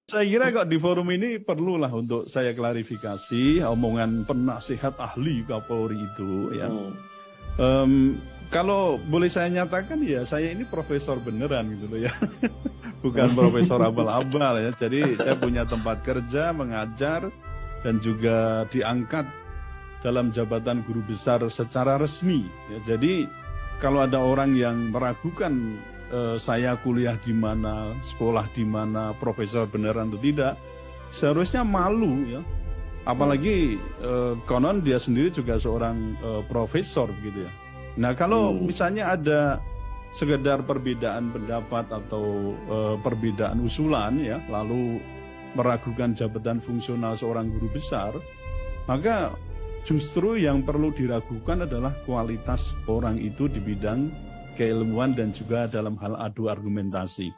Saya kira kok di forum ini perlulah untuk saya klarifikasi omongan penasihat ahli Kapolri itu ya. Kalau boleh saya nyatakan ya saya ini profesor beneran gitu loh ya. Bukan profesor abal-abal ya. Jadi saya punya tempat kerja, mengajar dan juga diangkat dalam jabatan guru besar secara resmi ya. Jadi kalau ada orang yang meragukan saya kuliah di mana, sekolah di mana, profesor beneran atau tidak, seharusnya malu ya. Apalagi konon dia sendiri juga seorang profesor gitu ya. Nah kalau misalnya ada sekedar perbedaan pendapat atau perbedaan usulan ya, lalu meragukan jabatan fungsional seorang guru besar, maka justru yang perlu diragukan adalah kualitas orang itu di bidang keilmuan dan juga dalam hal adu argumentasi.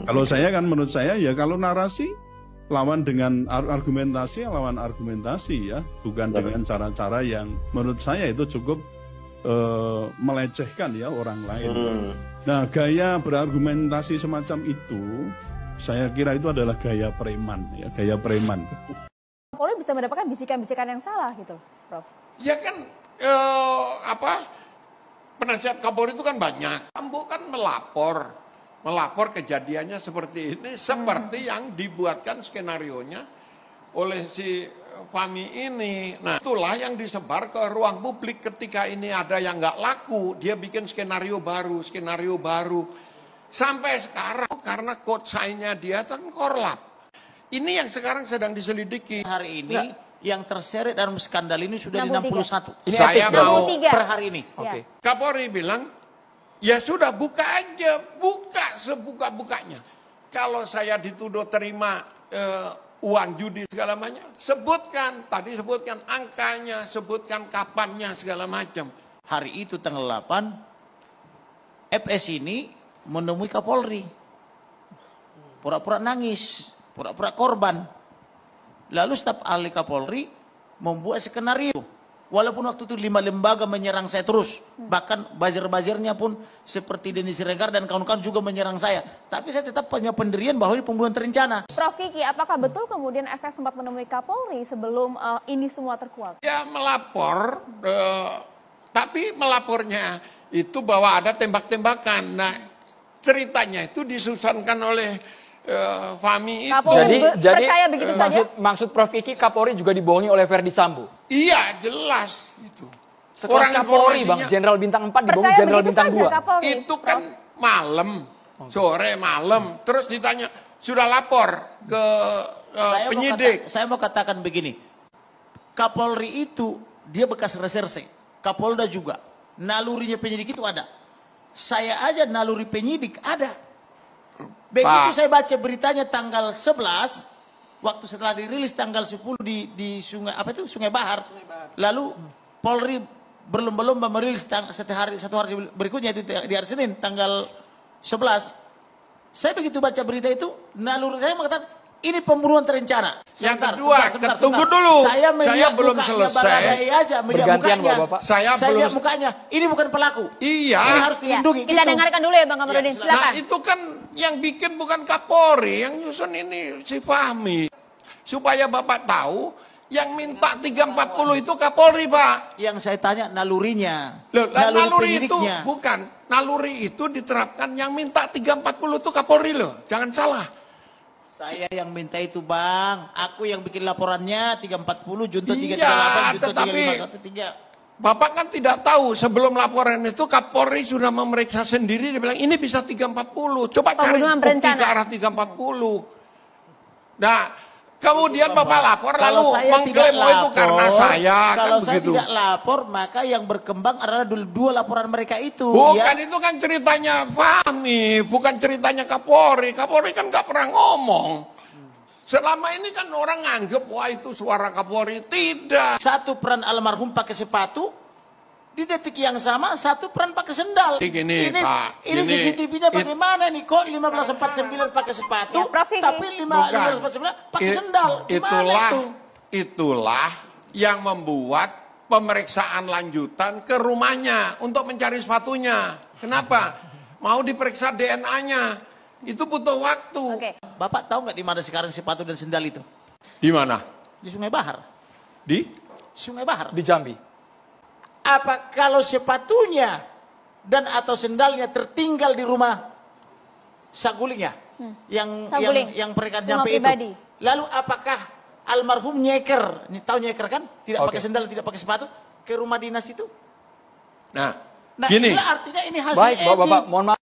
Kalau saya kan menurut saya ya kalau narasi lawan dengan argumentasi lawan argumentasi ya, bukan dengan cara-cara yang menurut saya itu cukup melecehkan ya orang lain. Nah gaya berargumentasi semacam itu saya kira itu adalah gaya preman ya, gaya preman. Polri bisa mendapatkan bisikan-bisikan yang salah gitu, Prof. Ya kan penasihat Kapolri itu kan banyak. Sambo kan melapor kejadiannya seperti ini, seperti yang dibuatkan skenarionya oleh si Fahmi ini. Nah itulah yang disebar ke ruang publik ketika ini ada yang nggak laku, dia bikin skenario baru. Sampai sekarang karena code sign-nya dia kan korlap. Ini yang sekarang sedang diselidiki. Hari ini yang terseret dalam skandal ini sudah 61. Ini saya mau per hari ini. Oke. Kapolri bilang, ya sudah buka aja, buka sebuka-bukanya. Kalau saya dituduh terima uang judi segala macam, sebutkan angkanya, sebutkan kapannya segala macam. Hari itu tanggal 8, FS ini menemui Kapolri. Pura-pura nangis, pura-pura korban. Lalu staf ahli Kapolri membuat skenario. Walaupun waktu itu 5 lembaga menyerang saya terus. Bahkan buzzer-buzzernya pun seperti Denny Siregar dan kawan-kawan juga menyerang saya. Tapi saya tetap punya pendirian bahwa ini pembunuhan terencana. Prof Kiki, apakah betul kemudian FS sempat menemui Kapolri sebelum ini semua terkuak? Ya melapor, tapi melapornya itu bahwa ada tembak-tembakan. Nah ceritanya itu disusunkan oleh Fahmi itu. Jadi maksud Prof Kiki, Kapolri juga dibohongi oleh Verdi Sambo. Iya, jelas itu. Orang Kapolri, Bang, Jenderal Bintang 4 dibohongi Jenderal Bintang 2. Itu kan malam, sore malam. Terus ditanya, sudah lapor ke penyidik. Saya mau katakan begini. Kapolri itu dia bekas reserse. Kapolda juga. Nalurinya penyidik itu ada. Saya aja naluri penyidik ada. Begitu saya baca beritanya tanggal 11, waktu setelah dirilis tanggal 10 di Sungai Bahar, lalu Polri berlomba-lomba merilis satu hari berikutnya itu di hari Senin tanggal 11. Saya begitu baca berita itu, naluri saya mengatakan ini pembunuhan terencana. Yang kedua, tunggu dulu. Saya belum selesai. Bergantian Bapak. Saya lihat mukanya. Ini bukan pelaku. Iya. Ini harus dilindungi. Kita dengarkan dulu ya Bang Kamarudin. Silakan. Nah itu kan yang bikin bukan Kapolri, yang nyusun ini si Fahmi. Supaya Bapak tahu, yang minta 340 itu Kapolri, Pak. Yang saya tanya nalurinya. Loh, naluri itu bukan. Naluri itu diterapkan yang minta 340 itu Kapolri loh. Jangan salah. Saya yang minta itu Bang, aku yang bikin laporannya 340, Junto 338, Junto 3513. Bapak kan tidak tahu sebelum laporan itu Kapolri sudah memeriksa sendiri, dia bilang ini bisa 340, coba cari bukti ke arah 340. Nah, kemudian Bapak lapor lalu mengklaim itu karena saya. Kalau saya tidak lapor maka yang berkembang adalah dua laporan mereka itu. Bukan itu kan ceritanya Fahmi, bukan ceritanya Kapolri. Kapolri kan nggak pernah ngomong. Selama ini kan orang nganggep wah itu suara Kapolri. Tidak. Satu peran almarhum pakai sepatu, di detik yang sama satu peran pakai sendal. Ini Pak, ini CCTV-nya bagaimana nih? Kok 1549 pakai sepatu, tapi 1549 pakai sendal. Itulah yang membuat pemeriksaan lanjutan ke rumahnya untuk mencari sepatunya. Kenapa? Mau diperiksa DNA-nya. Itu butuh waktu. Bapak tahu nggak di mana sekarang sepatu dan sendal itu? Di mana? Di Sungai Bahar. Di? Sungai Bahar. Di Jambi. Apa kalau sepatunya dan atau sendalnya tertinggal di rumah sagulingnya Saguling. yang mereka Rumah nyampe pribadi. itu? Lalu apakah almarhum nyeker, tahu nyeker kan? Tidak pakai sendal, tidak pakai sepatu ke rumah dinas itu? Nah, Nah, gini. inilah artinya ini hasil Baik, edit. Bapak, mohon maaf.